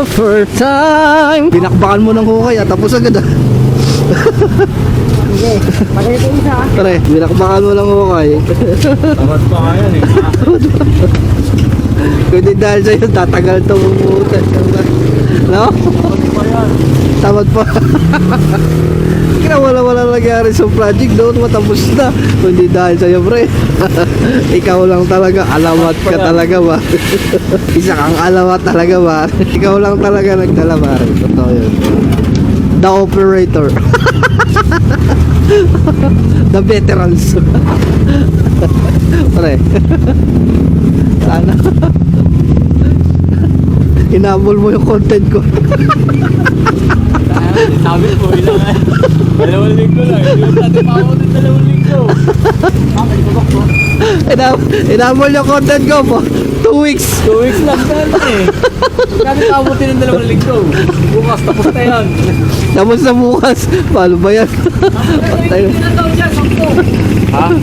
overtime. Binakbakan mo ng hukay at tapos agad ah. Sige, pagay ko isa. Pare, binakbakan mo ng hukay. Tamad pa nga yan eh. Kundi dahil sa'yo, tatagal itong umuutan. No? Tamad pa yan. Tamad pa. Kaya wala nangyari sa project doon, matapos na. Kundi dahil sa'yo, pre. Ikaw lang talaga, alamat ka talaga ba? Isa kang alamat talaga ba? Ikaw lang talaga nagdala ba? Totoo yun. The operator. The veterans. Pre. Sana. Hinabol mo yung content ko. Sabi ko, ilang eh. 2 linggo lang. Hindi ko natin pa ako ng 2 linggo. May babak ko. Hinabol yung content ko po. 2 weeks. 2 weeks lang sana eh. Kami kabuti ng 2 linggo. Bukas, tapos na yan. Tapos na bukas. Paano ba yan? Patay. Ha?